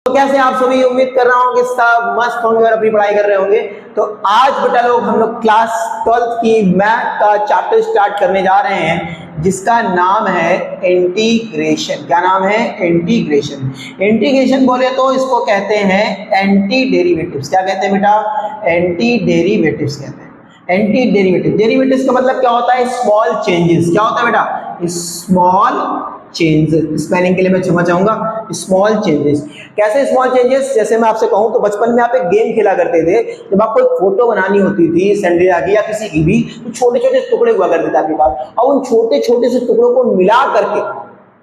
तो कैसे आप सभी, उम्मीद कर रहा हूँ कि सब मस्त होंगे और अपनी पढ़ाई कर रहे होंगे। तो आज बेटा लोग हम लोग क्लास 12th की मैथ का चैप्टर स्टार्ट करने जा रहे हैं जिसका नाम है इंटीग्रेशन। क्या नाम है? इंटीग्रेशन। इंटीग्रेशन बोले तो इसको कहते हैं एंटी डेरिवेटिव्स। क्या कहते हैं बेटा? एंटी डेरिवेटिव्स कहते हैं। एंटी डेरिवेटिव, डेरिवेटिव्स का मतलब क्या होता है? Small changes. क्या होता है बेटा? Small changes. स्पेलिंग के लिए मैं क्षमा चाहूंगा। Small changes. कैसे स्मॉल चेंजेस? जैसे मैं आपसे कहूं तो बचपन में आप एक गेम खेला करते थे, जब आपको एक फोटो बनानी होती थी सिंड्रेला की या किसी की भी, तो छोटे छोटे टुकड़े हुआ करते थे आपके पास, और उन छोटे छोटे से टुकड़ों को मिला करके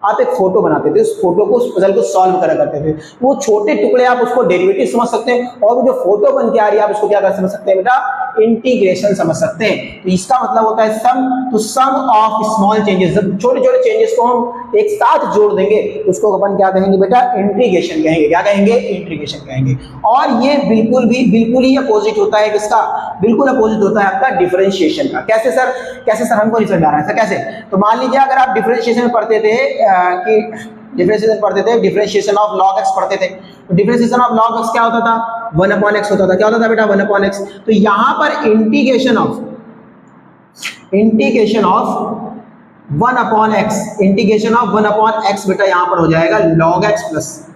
आप एक फोटो बनाते थे। उस फोटो को, उस पजल को सॉल्व करा करते थे। वो छोटे टुकड़े आप उसको डेरिवेटिव समझ सकते हैं, और वो जो फोटो बन के आ रही है आप उसको क्या कर समझ सकते हैं बेटा? इंटीग्रेशन समझ सकते हैं। तो इसका मतलब होता है सम। तो सम ऑफ स्मॉल चेंजेस, जब छोटे छोटे चेंजेस को हम एक साथ जोड़ देंगे उसको अपन क्या कहेंगे बेटा? इंटीग्रेशन कहेंगे। क्या कहेंगे? इंटीग्रेशन कहेंगे। और ये बिल्कुल ही अपोजिट होता है किसका? बिल्कुल अपोजिट होता है आपका डिफरेंशिएशन का। कैसे सर? कैसे सर? हमको नहीं समझ आ रहा है सर, कैसे? तो मान लीजिए अगर आप डिफरेंशिएशन पढ़ते थे कि डिफरेंशिएशन पढ़ते थे, डिफरेंशिएशन ऑफ log x पढ़ते थे, तो डिफरेंशिएशन ऑफ log x क्या होता था? 1/x होता था। क्या होता था बेटा? 1/x। तो यहां पर integration of 1/x, integration of 1/x बेटा यहां पर हो जाएगा log x प्लस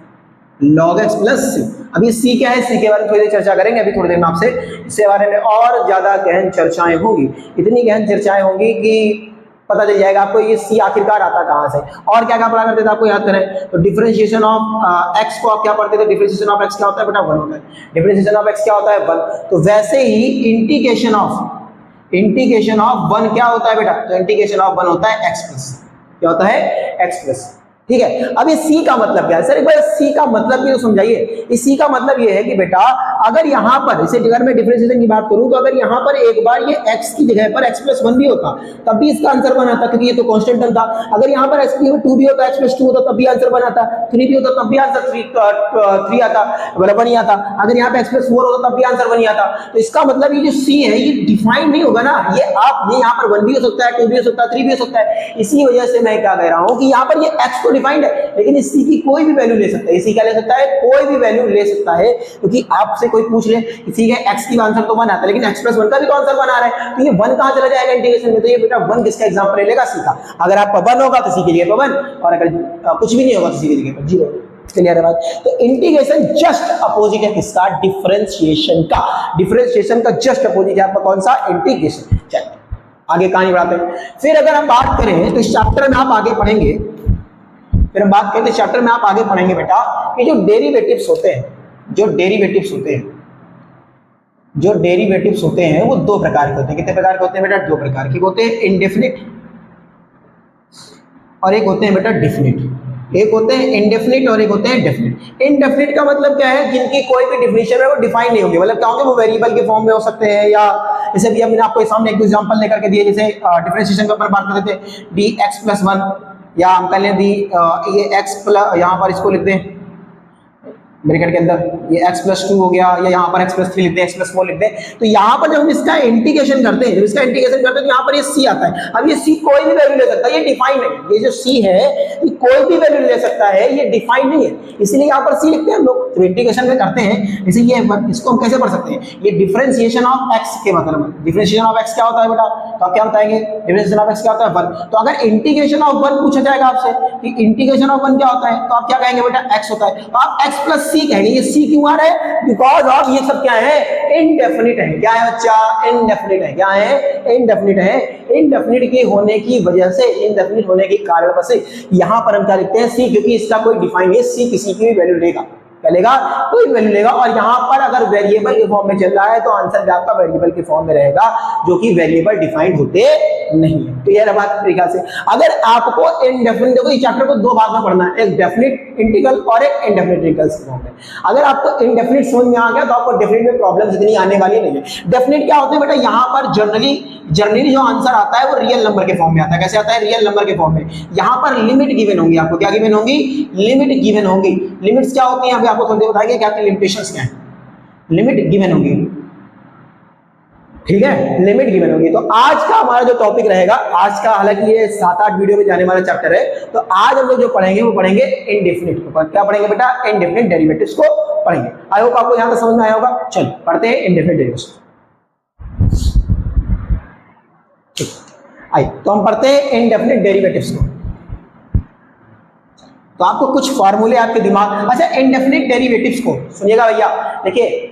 c। अब ये c क्या है? c के बारे में थोड़ी देर चर्चा करेंगे अभी थोड़ी देर में आपसे। इसके बारे में और ज्यादा गहन चर्चाएं होंगी, इतनी गहन चर्चाएं होंगी कि पता चल जाएगा आपको ये c आखिरकार आता कहां से। और क्या क्या पढ़ा करते थे आपको याद करें तो डिफरेंशिएशन ऑफ x को आप क्या पढ़ते थे? डिफरेंशिएशन ऑफ x क्या होता है बेटा? 1 होता है। डिफरेंशिएशन ऑफ x क्या होता है? 1। तो वैसे ही इंटीग्रेशन ऑफ 1 क्या होता है बेटा? तो इंटीग्रेशन ऑफ 1 होता है x प्लस। क्या होता है? x plus. ठीक है। अब ये c का मतलब क्या है सर? एक बार c का मतलब भी तो समझाइए। इस c का मतलब ये है कि बेटा अगर यहां पर, इसे अगर मैं डिफरेंशिएशन की बात करूं तो अगर यहां पर एक बार ये x की जगह पर x प्लस 1 भी होता तब भी इसका आंसर बनाता, क्योंकि ये तो कांस्टेंट टर्म था। अगर यहां पर x की जगह 2 भी होता, x प्लस 2 होता तब भी आंसर बनाता, 3 भी होता तब भी आंसर 3 आता, बराबर नहीं आता। अगर यहां पे x प्लस 4 होता तब भी आंसर बन आता। तो इसका मतलब ये जो c है ये डिफाइन नहीं होगा ना। ये यहां पर 1 भी हो सकता है, 2 भी हो सकता है, 3 भी हो सकता है। इसी वजह से मैं क्या कह रहा हूं कि यहां पर ये x तो डिफाइंड है, लेकिन इस c की कोई भी वैल्यू ले सकता है। इसी क्या ले सकता है? कोई भी वैल्यू ले सकता है। क्योंकि आपसे कोई पूछ ले किसी के x की आंसर तो 1 आता है, लेकिन x प्लस 1 का भी तो आंसर 1 आ रहा है, तो ये 1 कहां चला जाएगा इंटीग्रेशन में? तो ये बेटा 1 किसका एग्जांपल ले लेगा? c का। अगर आपका 1 होगा तो c की जगह पर 1, और अगर कुछ भी नहीं होगा तो c की जगह पर 0। क्लियर है बात? तो इंटीग्रेशन जस्ट अपोजिट है किसका? डिफरेंशिएशन का। डिफरेंशिएशन का जस्ट अपोजिट है आपका कौन सा? इंटीग्रेशन। चलिए आगे कहानी बढ़ाते हैं। फिर अगर हम बात करें तो इस चैप्टर में आप आगे पढ़ेंगे, चैप्टर में आप आगे पढ़ेंगे बेटा कि जो डेरिवेटिव्स होते हैं वो दो प्रकार के होते हैं। कितने प्रकार के होते हैं बेटा? दो प्रकार के होते हैं, इंडेफिनिट और एक होते हैं बेटा डिफिनिट। एक होते हैं इंडेफिनिट और एक होते हैं डेफिनिट। इंडेफिनिट का मतलब क्या है? जिनकी कोई भी डिफिनेशन है वो डिफाइन नहीं होगी। मतलब क्या होंगे? वो वेरिएबल के फॉर्म में हो सकते हैं, या जैसे भी मैंने आपको सामने एक एग्जांपल लेकर के दिए, जैसे डिफरेंशिएशन के ऊपर बात करते थे dx प्लस 1, या हम कह लें दी ये x प्लस, यहाँ पर इसको लिख दें ब्रैकेट के अंदर ये x प्लस 2 हो गया, या यहाँ पर x प्लस 3 लिख दें, x प्लस 4 लिख दें। तो यहाँ पर जब हम इसका इंटीग्रेशन करते हैं तो यहाँ पर ये c आता है। अब ये c कोई भी वैल्यू ले सकता है, ये डिफाइन है। ये जो c है ये कोई भी वैल्यू ले सकता है, ये डिफाइन नहीं है। इसलिए यहाँ पर c लिखते हैं हम लोग जब इंटीग्रेशन में करते हैं। इसीलिए इसको हम कैसे पढ़ सकते हैं? ये डिफरेंशिएशन ऑफ x के मतलब डिफरेंशिएशन ऑफ x क्या होता है बेटा? तो आप क्या बताएंगे? डिफरेंशिएशन ऑफ x क्या होता है? 1। तो अगर इंटीग्रेशन ऑफ 1 पूछा जाएगा आपसे कि इंटीग्रेशन ऑफ 1 क्या होता है, तो आप क्या कहेंगे बेटा? x होता है। तो आप x प्लस c कहेंगे। ये c क्यों आ रहा है? बिकॉज ऑफ ये सब क्या है? इनडेफिनिट है। क्या है बच्चा? इनडेफिनिट है। क्या है? इनडेफिनिट है। इनडेफिनिट के होने की वजह से, इनडेफिनिट होने के कारण से यहां पर हम क्या लिखते हैं? c, क्योंकि इसका कोई डिफाइन है। c किसी की भी वैल्यू लेगा, क्या लेगा? कोई वैल्यू लेगा। और यहाँ पर अगर वेरिएबल के फॉर्म में चल रहा है तो आंसर भी आपका वेरिएबल के फॉर्म में रहेगा, जो कि वेरिएबल डिफाइंड होते नहीं है। तो यह बात तरीका से। अगर आपको इनडेफिनिट, देखो इस चैप्टर को दो भाग में पढ़ना है, एक डेफिनिट इंटीग्रल और एक इनडेफिनिट इंटीग्रल के फॉर्म में। अगर आपको इनडेफिनिट समझ में आ गया तो आपको डेफिनिट में प्रॉब्लम इतनी आने वाली नहीं है। डेफिनिट क्या होते हैं बेटा? यहाँ पर जनरली जो आंसर आता है वो रियल नंबर के फॉर्म में आता है। कैसे आता है? रियल नंबर के फॉर्म में। यहाँ पर लिमिट गिवन होंगी आपको। क्या गिवन होंगी? लिमिट गिवन होंगी। लिमिट्स क्या होती हैं? आपको थोड़ी देर बताएंगे क्या लिमिटेशंस क्या है। लिमिट गिवन होगी। ठीक है, लिमिट गिवन होगी। तो आज का हमारा जो टॉपिक रहेगा, आज का, हालांकि ये 7-8 वीडियो में जाने वाला चैप्टर है, तो आज हम लोग जो पढ़ेंगे वो पढ़ेंगे इनडेफिनिट को। क्या पढ़ेंगे बेटा? इनडेफिनिट डेरिवेटिव्स को पढ़ेंगे। आई होप आपको यहां तक समझ में आया होगा। चलिए पढ़ते हैं इनडेफिनिट डेरिवेटिव्स। आइए तो हम पढ़ते हैं इनडेफिनिट डेरिवेटिव्स को। तो आपको कुछ फार्मूले आपके दिमाग, अच्छा इनडेफिनिट डेरिवेटिव्स को सुनिएगा भैया, देखिए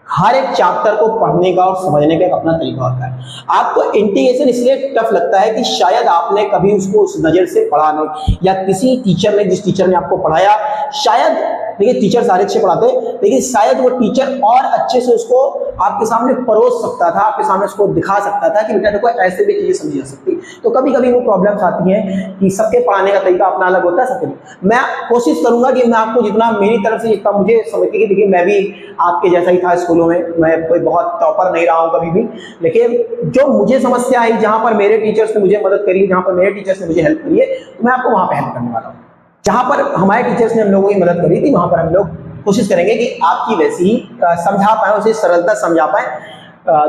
हर एक चैप्टर को पढ़ने का और समझने का एक अपना तरीका होता है। आपको इंटीग्रेशन इसलिए टफ लगता है कि शायद आपने कभी उसको उस नजर से पढ़ा नहीं, या किसी टीचर ने, जिस टीचर ने आपको पढ़ाया, शायद, देखिए टीचर सारे अच्छे पढ़ाते हैं, लेकिन शायद वो टीचर और अच्छे से उसको आपके सामने परोस सकता था, आपके सामने उसको दिखा सकता था कि बेटा देखो ऐसे भी चीजें समझी जा सकती। तो कभी कभी वो प्रॉब्लम्स आती हैं कि सबके पढ़ाने का तरीका अपना अलग होता है सबके। मैं कोशिश करूंगा कि मैं आपको जितना मेरी तरफ से, जितना मुझे समझ के, देखिए मैं भी आपके जैसा ही था स्कूलों में, मैं कोई बहुत टॉपर नहीं रहा हूं कभी भी, लेकिन जो मुझे समस्या आई, जहां पर मेरे टीचर्स ने मुझे मदद करी, जहां पर मेरे टीचर्स ने मुझे हेल्प करी है, तो मैं आपको वहां पे हेल्प करने वाला हूं। जहां पर हमारे टीचर्स ने हम लोगों की मदद करी थी, वहां पर हम लोग कोशिश करेंगे कि आपकी वैसी ही समझा पाए, उसे सरलता समझा पाए।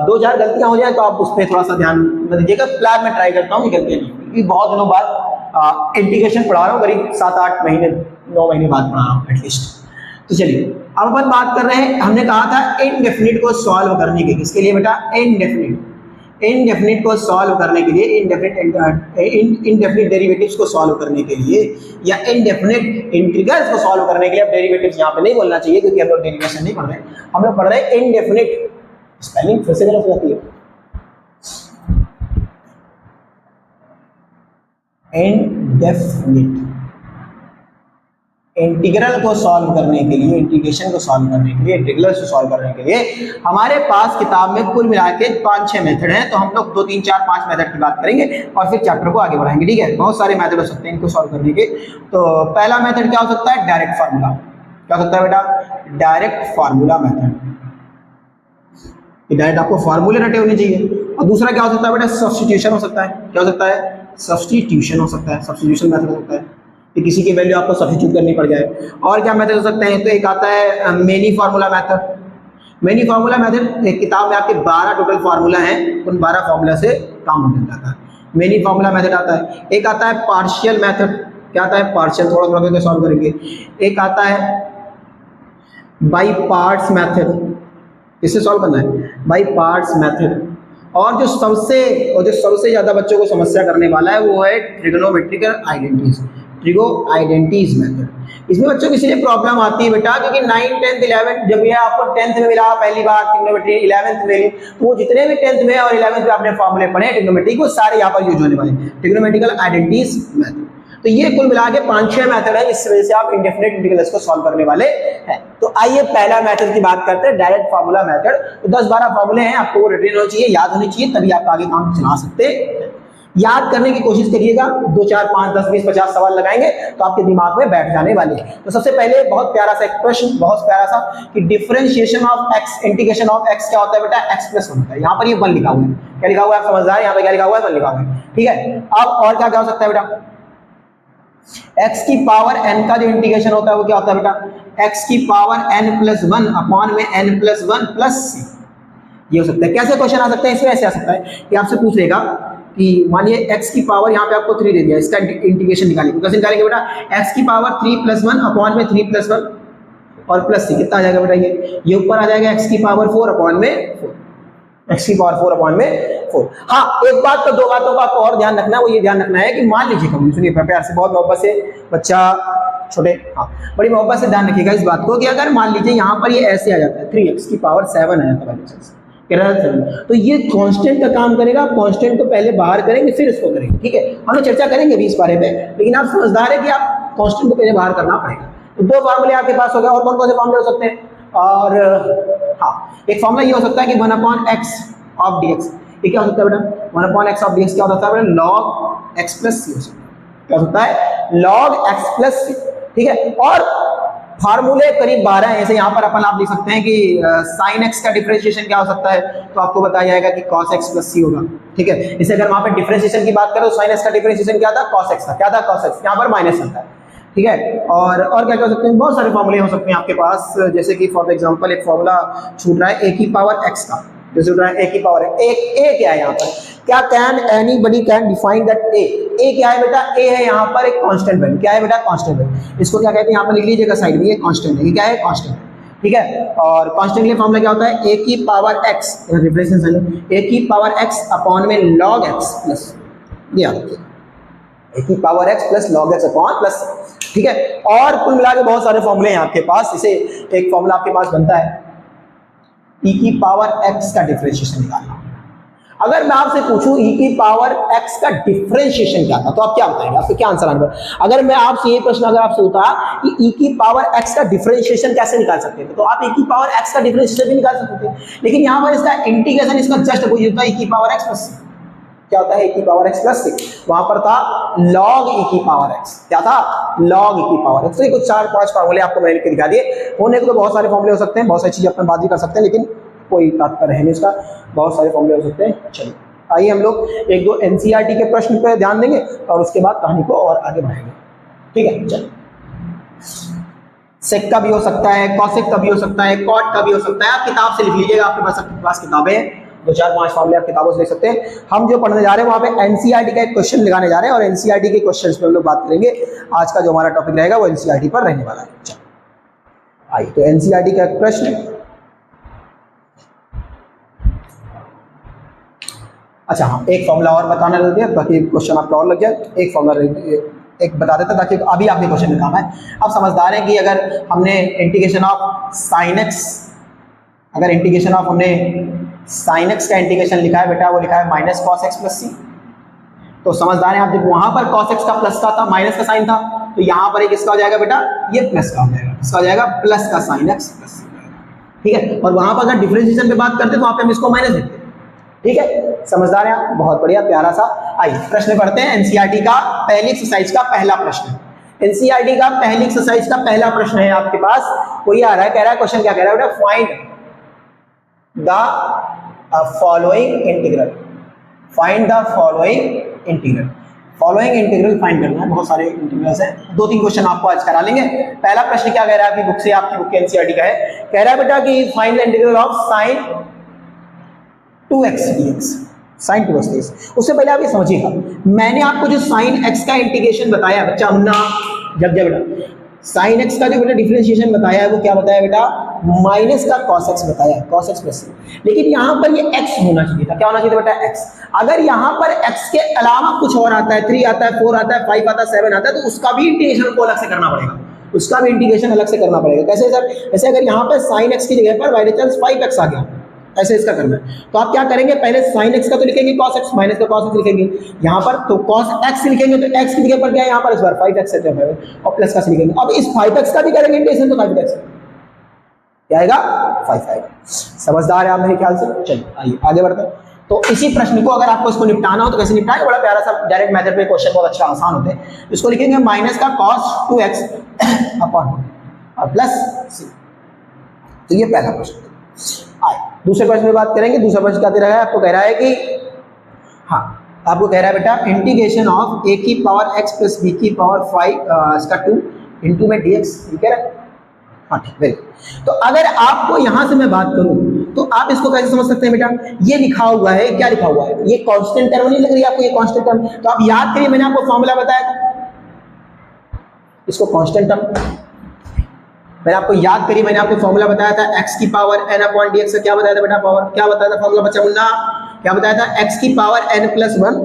2-4 गलतियां हो जाए तो आप उस पर थोड़ा सा ध्यान न दीजिएगा। प्लान में ट्राई करता हूँ, गलतियां नहीं, क्योंकि बहुत दिनों बाद इंटीग्रेशन पढ़ा रहा हूँ, करीब 7-8 महीने, 9 महीने बाद पढ़ा रहा हूँ एटलीस्ट। तो चलिए अब अपन बात कर रहे हैं, हमने कहा था इनडेफिनिट को सॉल्व करने के, किसके लिए बेटा? इनडेफिनिट को सॉल्व करने के लिए, इनडेफिनिट डेरिवेटिव्स को सॉल्व करने के लिए, या इनडेफिनिट इंटीग्रल्स को सॉल्व करने के लिए। अब डेरिवेटिव्स यहां पे नहीं बोलना चाहिए क्योंकि हम लोग डेरिवेशन नहीं पढ़ रहे हैं, हम लोग पढ़ रहे हैं इनडेफिनिट। स्पेलिंग फिर से गलत हो जाती है, इनडेफिनिट। इंटीग्रल को सॉल्व करने के लिए, इंटीग्रेशन को सॉल्व करने के लिए, इंटीग्रल्स को सॉल्व करने के लिए हमारे पास किताब में कुल मिला के 5-6 मेथड हैं। तो हम लोग 2, 3, 4, 5 मेथड की बात करेंगे और फिर चैप्टर को आगे बढ़ाएंगे। ठीक है, बहुत सारे मेथड हो सकते हैं इनको सॉल्व करने के। तो पहला मेथड क्या हो सकता है? Direct formula. क्या हो सकता है बेटा? Direct formula method. डायरेक्ट आपको फार्मूले रटे होने चाहिए। और दूसरा क्या हो सकता है बेटा? सब्स्टिट्यूशन हो सकता है। क्या हो सकता है? सब्स्टिट्यूशन हो सकता है, सब्स्टिट्यूशन मेथड हो सकता है कि किसी की वैल्यू आपको सब्स्टिट्यूट करनी पड़ जाए। और क्या मेथड हो सकते हैं? तो एक आता है many formula method. Many formula method, एक किताब में आपके 12 टोटल फार्मूला हैं, उन 12 फार्मूला से काम हो जाता है, मेनी फार्मूला मेथड आता है। एक आता है पार्शियल मेथड। क्या आता है? पार्शियल, थोड़ा थोड़ा करके सॉल्व करेंगे। एक आता है बाई पार्ट्स मेथड, इससे सॉल्व करना है, बाई पार्ट्स मेथड। और जो सबसे ज्यादा बच्चों को समस्या करने वाला है वो है trigonometrical identities, trigo identities method. इसमें बच्चों की इसलिए प्रॉब्लम आती है बेटा क्योंकि 9, 10, 11 जब यह आपको 10th में मिला पहली बार ट्रिग्नोमेट्री, 11th में, तो वो जितने भी 10th में और 11th में आपने फॉर्मूले पढ़े ट्रिग्नोमेट्री को, सारे यहाँ पर यूज होने वाले, ट्रिग्नोमेट्रिकल आइडेंटिटीज मेथड। तो ये कुल मिला के 5-6 मेथड है, इस वजह से आप इंडेफिनिट इंटीग्रल्स को सॉल्व करने वाले हैं। तो आइए पहला मेथड की बात करते हैं, डायरेक्ट फार्मूला मेथड। तो 10-12 फार्मूले हैं, आपको वो रिटेन होना चाहिए, याद होनी चाहिए, तभी आप आगे काम चला सकते हैं। याद करने की कोशिश करिएगा, 2, 4, 5, 10, 20, 50 सवाल लगाएंगे तो आपके दिमाग में बैठ जाने वाले हैं। तो सबसे पहले बहुत प्यारा सा एक प्रश्न, बहुत प्यारा सा, कि differentiation of x, integration of x क्या होता है बेटा? एक्स प्लस 1 होता है। यहाँ पर ये 1 लिखा हुआ है, क्या लिखा हुआ है आप समझदार? यहाँ पे क्या लिखा हुआ है? 1 लिखा हुआ है। ठीक है, अब और क्या क्या हो सकता है बेटा? x की पावर n का जो इंटीग्रेशन होता है वो क्या होता है बेटा? x की पावर n+1 अपॉन में n+1 प्लस c। ये हो सकता है। कैसे क्वेश्चन आ सकता है इसमें? ऐसे आ सकता है कि आपसे पूछ लेगा कि मानिए x की पावर यहाँ पे आपको 3 दे दिया, इसका इंटीग्रेशन निकालिए। कैसे निकालेंगे बेटा? x की पावर 3+1 अपॉन में 3+1 और प्लस c, कितना आ जाएगा बेटा? ये ऊपर आ जाएगा x की पावर 4 अपॉन में 4, x की पावर 4 अपॉन में 4। हाँ, एक बात तो, 2 बातों का आपको और ध्यान रखना है, वो ये ध्यान रखना है कि मान लीजिए, कभी सुनिए प्यार से, बहुत मोहब्बत से, बच्चा छोटे, हाँ बड़ी मोहब्बत से ध्यान रखिएगा इस बात को कि अगर मान लीजिए यहाँ पर ये ऐसे आ जाता है, 3x की पावर 7 आ जाता है, तो ये कांस्टेंट का काम करेगा। कांस्टेंट को पहले बाहर करेंगे फिर इसको करेंगे। ठीक है, हम लोग चर्चा करेंगे भी इस बारे में, लेकिन आप समझदार है कि आप कांस्टेंट को पहले बाहर करना पड़ेगा। तो 2 फार्मूले आपके पास हो गए। और कौन कौन से फार्मूले हो सकते हैं? और हाँ, एक फार्मूला ये हो सकता है कि 1/x ऑफ dx। ये क्या हो सकता है बेटा? 1/x ऑफ dx क्या होता है बेटा? log x प्लस c हो सकता है। क्या होता है? log x plus c। ठीक है, और फार्मूले करीब 12 हैं। जैसे यहाँ पर अपन आप लिख सकते हैं कि साइन एक्स का डिफरेंशिएशन क्या हो सकता है, तो आपको बताया जाएगा कि cos x प्लस c होगा। ठीक है, इसे अगर वहां पे डिफरेंशिएशन की बात करें तो साइन एक्स का डिफरेंशिएशन क्या था? cos x था। क्या था? cos x, यहाँ पर माइनस आता है। ठीक है, और क्या कर सकते हैं? बहुत सारे फार्मूले हो सकते हैं आपके पास, जैसे कि फॉर एग्जांपल एक फार्मूला छूट रहा है a की पावर x का, ए की पावर है। ए क्या है यहाँ पर, क्या can anybody can define that a क्या है बेटा, ए है यहाँ पर एक कांस्टेंट वैल्यू। क्या है बेटा, कांस्टेंट वैल्यू। इसको क्या कहते हैं, यहाँ पर लिख लीजिएगा साइड में, ये कांस्टेंट है। ये क्या है, कांस्टेंट, ठीक है। और कांस्टेंट के लिए फॉर्मूला क्या होता है, ए की पावर एक्स, रिप्रेजेंटेशन है, ए की पावर एक्स अपॉन में लॉग एक्स प्लस, ये याद रखिए, ए की power x plus log x upon plus, ठीक है। और कुल मिला के बहुत सारे फॉर्मूले हैं आपके पास। इसे एक फॉर्मूला आपके पास बनता है e की पावर x का डिफरेंशिएशन निकालना। अगर मैं आपसे पूछूं e की पावर x का डिफरेंशिएशन क्या था, तो आप क्या बताएंगे, आपको क्या आंसर आएगा? अगर मैं आपसे ये प्रश्न अगर आपसे होता कि e की पावर x का डिफरेंशिएशन कैसे निकाल सकते थे, तो आप e की पावर x का डिफरेंशिएशन भी निकाल सकते थे, लेकिन यहाँ पर इसका इंटीग्रेशन इसका जस्ट वही होता है, e की पावर x प्लस, क्या होता है, e की पावर x प्लस 6। वहां पर था log e की पावर x, क्या था, log e की पावर x। तो ये कुछ 4-5 फार्मूले आपको मैंने लिख के दिखा दिए। होने को तो बहुत सारे फार्मूले हो सकते हैं, बहुत सारी चीजें अपने बात भी कर सकते हैं, लेकिन कोई तात्पर्य है नहीं इसका, बहुत सारे फॉर्मूले हो सकते हैं। चलिए आइए हम लोग एक दो एनसीईआरटी के प्रश्न पे ध्यान देंगे और उसके बाद कहानी को और आगे बढ़ाएंगे, ठीक है। चलिए, सेक का भी हो सकता है, कॉसेक का भी हो सकता है, कॉट का भी हो सकता है। आप किताब से लिख लीजिएगा, आपके पास किताबें हैं, 2-4-5 फॉर्मूले आप किताबों से लिख सकते हैं। हम जो पढ़ने जा रहे हैं वहाँ पे एनसीईआरटी का एक क्वेश्चन लगाने जा रहे हैं और एनसीईआरटी के क्वेश्चंस पे हम लोग बात करेंगे। आज का जो हमारा टॉपिक रहेगा वो एनसीईआरटी पर रहने वाला है। चलो आइए, तो एनसीईआरटी का एक प्रश्न, अच्छा हाँ, एक फॉर्मूला और बताना लग गया ताकि क्वेश्चन आपका और लग जाए। एक फॉर्मूला एक बता देता ताकि अभी आपके क्वेश्चन में काम आए। आप समझदार हैं कि अगर हमने इंटीग्रेशन ऑफ साइन एक्स, अगर इंटीग्रेशन ऑफ हमने साइन एक्स का इंटीग्रेशन लिखा है बेटा, वो लिखा है माइनस कॉस एक्स प्लस सी, तो समझदार हैं आप। जब वहां पर कॉस एक्स का प्लस का था, माइनस का साइन था, तो यहाँ पर एक इसका हो जाएगा बेटा, ये प्लस का हो जाएगा, इसका हो जाएगा प्लस का साइन एक्स प्लस सी, ठीक है। और वहां पर अगर डिफरेंशिएशन पे बात करते तो वहां पे हम इसको माइनस देते, ठीक है। समझदार हैं आप, बहुत बढ़िया, प्यारा सा। आइए प्रश्न पढ़ते हैं। एनसीईआरटी का पहली एक्सरसाइज का पहला प्रश्न, एनसीईआरटी का पहली एक्सरसाइज का पहला प्रश्न है आपके पास। कोई आ रहा है, कह रहा है, क्वेश्चन क्या कह रहा है बेटा, find the following integral, find the following integral. Following integral find करना है, बहुत सारे इंटीग्रल्स हैं, 2-3 क्वेश्चन आपको आज करा लेंगे। पहला प्रश्न क्या कह रहा है आपकी बुक से, आपकी बुक एनसीईआरटी का है, कह रहा है बेटा कि find the integral of sine 2x dx, sine 2x dx। उससे पहले आप ये समझिएगा, मैंने आपको जो साइन x का इंटीग्रेशन बताया बच्चा, हमने जब बेटा साइन x का जो बेटा डिफरेंशिएशन बताया है, वो क्या बताया बेटा, माइनस का cos x बताया, cos x प्लस। लेकिन यहाँ पर ये x होना चाहिए था, क्या होना चाहिए था बेटा, x। अगर यहाँ पर x के अलावा कुछ और आता है, 3 आता है, 4 आता है, 5 आता है, 7 आता है, तो उसका भी इंटीग्रेशन को अलग से करना पड़ेगा, उसका भी इंटीग्रेशन अलग से करना पड़ेगा। कैसे सर, जैसे अगर यहाँ पर साइन x की जगह पर बाय चांस 5x आ गया, ऐसे इसका करना है, तो आप क्या करेंगे, पहले sin x का तो लिखेंगे, cos x माइनस का cos x लिखेंगे यहाँ पर, तो cos x लिखेंगे, तो x की जगह पर क्या है यहाँ पर, इस बार 5x है और प्लस का लिखेंगे। अब इस 5x का भी करेंगे इंटीग्रेशन, तो 5x क्या आएगा, 5 आएगा। समझदार है आप मेरे ख्याल से। चलिए आइए आगे बढ़ते हैं। तो इसी प्रश्न को अगर आपको इसको निपटाना हो तो कैसे निपटाएंगे, बड़ा प्यारा सा डायरेक्ट मेथड पे क्वेश्चन बहुत अच्छा आसान होते हैं। इसको लिखेंगे माइनस का cos 2x अपॉन और प्लस c, तो ये पहला प्रश्न। दूसरे प्रश्न में बात करेंगे। दूसरा प्रश्न क्या दे रहा है आपको, कह रहा है कि हाँ, आपको कह रहा है बेटा इंटीग्रेशन ऑफ a की पावर x प्लस b की पावर 5 इसका 2 इंटू में dx, ये कह रहा है। हाँ ठीक, वेरी। तो अगर आपको यहां से मैं बात करूं तो आप इसको कैसे समझ सकते हैं बेटा, ये लिखा हुआ है, क्या लिखा हुआ है, ये कांस्टेंट टर्म नहीं लग रही है आपको, ये कांस्टेंट टर्म, तो आप याद करिए, मैंने आपको फॉर्मूला बताया था, इसको कांस्टेंट टर्म मैंने आपको याद करिए, मैंने आपको फॉर्मूला बताया था x की पावर n अपॉन dx का, क्या बताया था बेटा, पावर क्या बताया था फॉर्मूला बच्चा मुन्ना, क्या बताया था, x की power n plus 1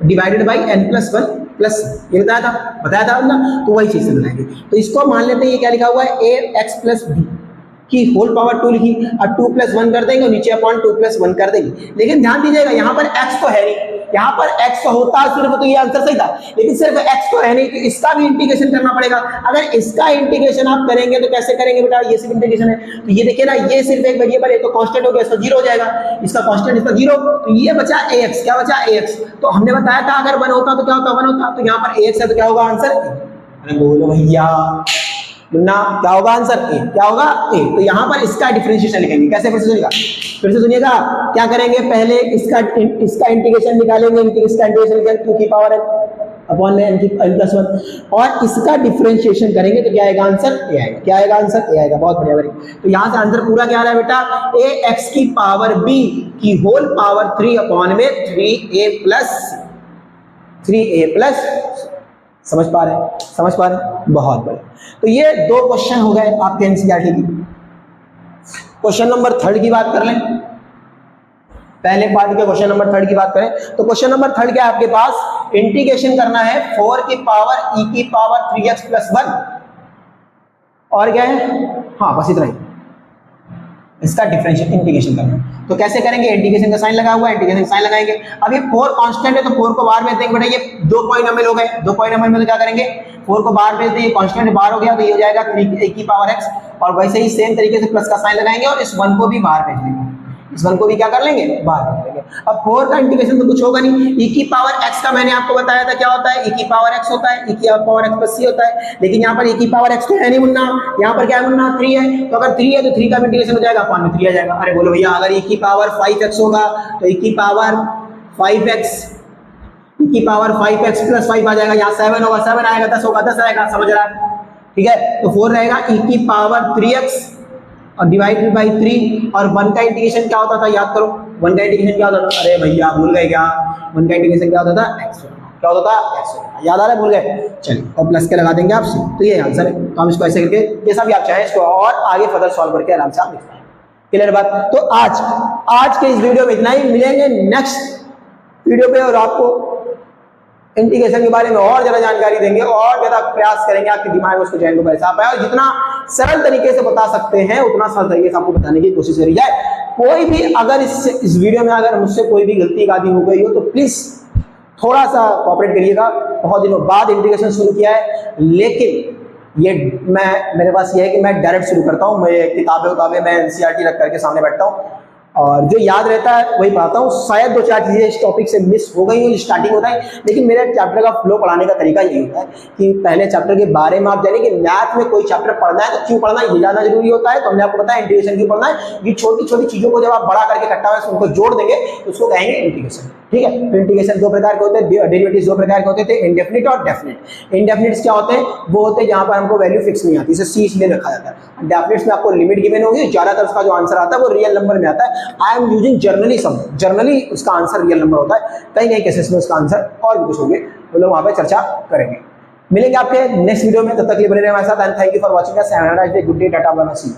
divided by n plus 1 plus, ये बताया था ना, तो वही चीज से बनाएंगे। तो इसको मान लेते हैं, ये क्या लिखा हुआ है, a x प्लस b की होल पावर 2 लिखी और 2 प्लस 1 कर देंगे और नीचे अपॉन 2 प्लस 1 कर देंगे। लेकिन ध्यान दीजिएगा, यहाँ पर x तो है नहीं, यहाँ पर x तो होता सिर्फ, तो ये आंसर सही था, लेकिन सिर्फ x तो है नहीं, तो इसका भी इंटीग्रेशन करना पड़ेगा। अगर इसका इंटीग्रेशन आप करेंगे तो कैसे करेंगे बेटा, ये सिर्फ इंटीग्रेशन है, तो ये देखिए ना, ये सिर्फ एक वेरिएबल है, तो कांस्टेंट हो गया, इसका 0 हो जाएगा, इसका कांस्टेंट, इसका 0, तो ये बचा ax, क्या बचा ax। तो हमने बताया था अगर 1 होता तो क्या होता, 1 होता, तो यहाँ पर ax है, तो क्या होगा आंसर, अरे बोलो भैया ना, क्या होगा आंसर, ए, क्या होगा ए। तो यहाँ पर इसका डिफरेंशिएशन लिखेंगे, कैसे सुनिएगा, फिर से सुनिएगा, क्या करेंगे, पहले इसका इंटीग्रेशन निकालेंगे, इसका इंटीग्रेशन निकालेंगे 2 की पावर n अपॉन में n+1, और इसका डिफरेंशिएशन करेंगे तो क्या आएगा आंसर? ए आएगा। क्या आएगा आंसर? ए आएगा। बहुत बढ़िया, वेरी गुड। तो यहाँ से आंसर पूरा क्या आ रहा है बेटा? ax की पावर b की होल पावर 3 अपॉन में 3a+, समझ पा रहे हैं? समझ पा रहे हैं? बहुत बढ़िया। तो ये दो क्वेश्चन हो गए आपके एनसीईआरटी की। क्वेश्चन नंबर 3 की बात कर लें। पहले पार्ट के क्वेश्चन नंबर 3 की बात करें तो क्वेश्चन नंबर 3 क्या है आपके पास? इंटीग्रेशन करना है 4 की पावर e की पावर 3x+1, और क्या है? हाँ बस इतना ही, इसका डिफरेंशियल इंटीग्रेशन करना है। तो कैसे करेंगे? इंटीग्रेशन का साइन लगा हुआ है, इंटीग्रेशन का साइन लगाएंगे। अब ये 4 कांस्टेंट है तो 4 को बाहर भेज देंगे बेटा, ये 2 पॉलिनोमियल हो गए। 2 पॉलिनोमियल में तो क्या करेंगे? 4 को बाहर भेज देंगे, कांस्टेंट बाहर हो गया तो ये हो जाएगा 3 की पावर x, और वैसे ही सेम तरीके से प्लस का साइन लगाएंगे और इस 1 को भी बाहर भेज देंगे। इस 1 को भी क्या कर लेंगे? बाहर भेज देंगे। अब 4 का इंटीग्रेशन तो कुछ होगा नहीं, e की पावर x का मैंने आपको बताया था क्या होता है? e की पावर x होता है, e की पावर x+c होता है, लेकिन यहाँ पर e की पावर x तो है नहीं मुन्ना, यहाँ पर क्या है मुन्ना? 3 है। तो अगर 3 है तो 3 का भी इंटीग्रेशन हो जाएगा, अपॉन में 3 आ जाएगा। अरे बोलो भैया, अगर e की पावर 5x होगा तो e की पावर 5x, e की पावर 5x+5 आ जाएगा। यहाँ 7 होगा, 7 आएगा, 10 होगा, 10 आएगा। समझ रहा है? ठीक है, तो 4 रहेगा e की पावर 3x और डिवाइडेड बाई 3, और 1 का इंटीग्रेशन क्या होता था? याद करो, 1 का इंटीग्रेशन क्या होता था? अरे भैया भूल गए क्या? 1 का इंटीग्रेशन क्या होता था? x, क्या होता था? x। याद आ रहा है? भूल गए? चलिए, और प्लस के लगा देंगे आपसे, तो ये आंसर है। तो हम इसको ऐसे करके, जैसा भी आप चाहें इसको और आगे फर्दर सॉल्व करके आराम से आप लिख पाएंगे। क्लियर बात? तो आज के इस वीडियो में इतना ही। मिलेंगे नेक्स्ट वीडियो पे और आपको इंटीग्रेशन के बारे में और ज्यादा जानकारी देंगे और ज्यादा प्रयास करेंगे आपके दिमाग में उसको जहन को बैठा पाए, और जितना सरल तरीके से बता सकते हैं उतना सरल तरीके से आपको बताने की कोशिश करी जाए। कोई भी अगर इस वीडियो में अगर मुझसे कोई भी गलती आदि हो गई हो तो प्लीज थोड़ा सा कोऑपरेट करिएगा। बहुत दिनों बाद इंटीग्रेशन शुरू किया है, लेकिन ये मेरे पास ये है कि मैं डायरेक्ट शुरू करता हूँ। मैं किताबें मैं एनसीईआरटी रख करके सामने बैठता हूँ और जो याद रहता है वही पढ़ाता हूँ। शायद 2-4 चीजें इस टॉपिक से मिस हो गई हो स्टार्टिंग होता है, लेकिन मेरे चैप्टर का फ्लो पढ़ाने का तरीका यही होता है कि पहले चैप्टर के बारे में आप जानिए कि मैथ में कोई चैप्टर पढ़ना है तो क्यों पढ़ना है, ये जानना जरूरी होता है। तो हमने आपको बताया इंटीग्रेशन क्यों पढ़ना है। ये छोटी छोटी चीजों को जब आप बड़ा करके इकट्ठा में उनको जोड़ देंगे तो उसको कहेंगे इंटीग्रेशन। ठीक है, तो इंटीग्रेशन 2 प्रकार के होते हैं, डेरिवेटिव्स 2 प्रकार के होते थे, इंडेफिनिट और डेफिनिट। इंडेफिनिट्स क्या होते हैं? वो होते हैं जहां पर हमको वैल्यू फिक्स नहीं आती, इसे सी इसलिए रखा जाता है। डेफिनिट्स में आपको लिमिट गिवन होगी, ज्यादातर उसका जो आंसर आता है वो रियल नंबर में आता है। आई एम यूजिंग जर्नली शब्द, जर्नली उसका आंसर रियल नंबर होता है। कई केसेस में उसका आंसर और भी कुछ होंगे, वो लोग वहां पे चर्चा करेंगे। मिलेंगे आपके नेक्स्ट वीडियो में, तब तक के लिए बने रहे हमारे साथ। And thank you for watching us. Have a nice day, good day, tata, bye bye, see you.